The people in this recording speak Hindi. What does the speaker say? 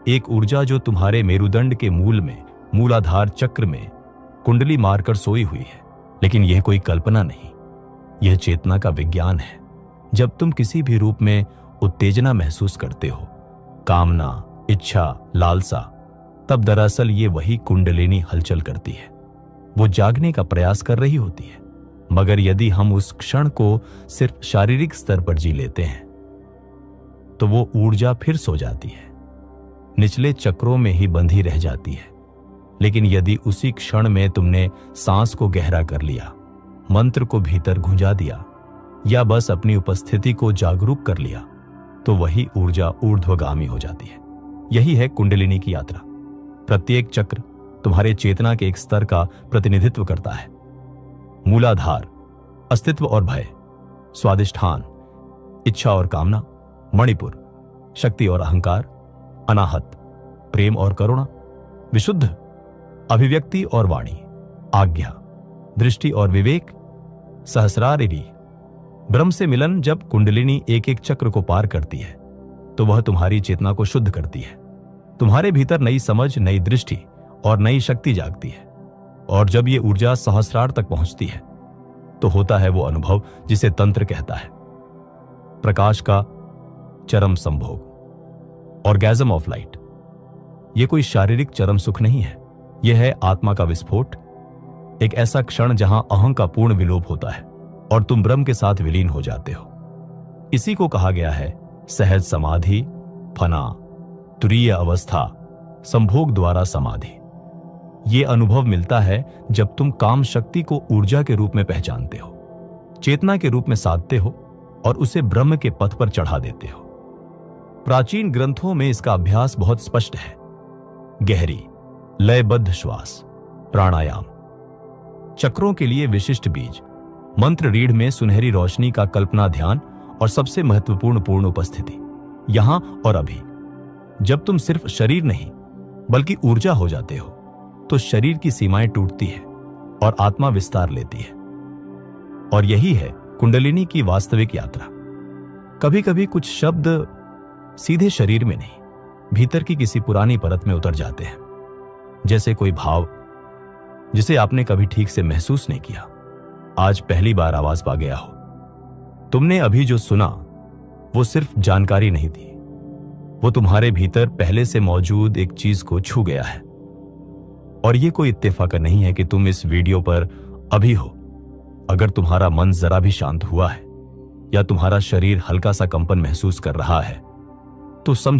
एक ऊर्जा जो तुम्हारे मेरुदंड के मूल में, मूलाधार चक्र में कुंडली मारकर सोई हुई है। लेकिन यह कोई कल्पना नहीं, यह चेतना का विज्ञान है। जब तुम किसी भी रूप में उत्तेजना महसूस करते हो, कामना, इच्छा, लालसा, तब दरअसल ये वही कुंडलिनी हलचल करती है। वो जागने का प्रयास कर रही होती है। मगर यदि हम उस क्षण को सिर्फ शारीरिक स्तर पर जी लेते हैं तो वो ऊर्जा फिर सो जाती है, निचले चक्रों में ही बंधी रह जाती है। लेकिन यदि उसी क्षण में तुमने सांस को गहरा कर लिया, मंत्र को भीतर गुंजा दिया या बस अपनी उपस्थिति को जागरूक कर लिया, तो वही ऊर्जा ऊर्ध्वगामी हो जाती है। यही है कुंडलिनी की यात्रा। प्रत्येक चक्र तुम्हारे चेतना के एक स्तर का प्रतिनिधित्व करता है। मूलाधार अस्तित्व और भय, स्वादिष्ठान इच्छा और कामना, मणिपुर शक्ति और अहंकार, अनाहत प्रेम और करुणा, विशुद्ध अभिव्यक्ति और वाणी, आज्ञा दृष्टि और विवेक, सहस्रारिणी ब्रह्म से मिलन। जब कुंडलिनी एक एक चक्र को पार करती है तो वह तुम्हारी चेतना को शुद्ध करती है। तुम्हारे भीतर नई समझ, नई दृष्टि और नई शक्ति जागती है। और जब ये ऊर्जा सहस्रार तक पहुंचती है तो होता है वो अनुभव जिसे तंत्र कहता है, प्रकाश का चरम संभोग, ऑर्गेज्म ऑफ लाइट। यह कोई शारीरिक चरम सुख नहीं है, यह है आत्मा का विस्फोट, एक ऐसा क्षण जहां अहं का पूर्ण विलोप होता है और तुम ब्रह्म के साथ विलीन हो जाते हो। इसी को कहा गया है सहज समाधि, फना, तुरीय अवस्था, संभोग द्वारा समाधि। ये अनुभव मिलता है जब तुम काम शक्ति को ऊर्जा के रूप में पहचानते हो, चेतना के रूप में साधते हो और उसे ब्रह्म के पथ पर चढ़ा देते हो। प्राचीन ग्रंथों में इसका अभ्यास बहुत स्पष्ट है। गहरी लयबद्ध श्वास, प्राणायाम, चक्रों के लिए विशिष्ट बीज, मंत्र रीढ़ में सुनहरी रोशनी का कल्पना ध्यान और सबसे महत्वपूर्ण पूर्ण उपस्थिति यहां और अभी। जब तुम सिर्फ शरीर नहीं बल्कि ऊर्जा हो जाते हो तो शरीर की सीमाएं टूटती है और आत्मा विस्तार लेती है। और यही है कुंडलिनी की वास्तविक यात्रा। कभी कभी कुछ शब्द सीधे शरीर में नहीं, भीतर की किसी पुरानी परत में उतर जाते हैं, जैसे कोई भाव जिसे आपने कभी ठीक से महसूस नहीं किया, आज पहली बार आवाज पा गया हो। तुमने अभी जो सुना वो सिर्फ जानकारी नहीं थी, वो तुम्हारे भीतर पहले से मौजूद एक चीज को छू गया है। और ये कोई इत्तेफाक नहीं है कि तुम इस वीडियो पर अभी हो। अगर तुम्हारा मन जरा भी शांत हुआ है या तुम्हारा शरीर हल्का सा कंपन महसूस कर रहा है तो समझ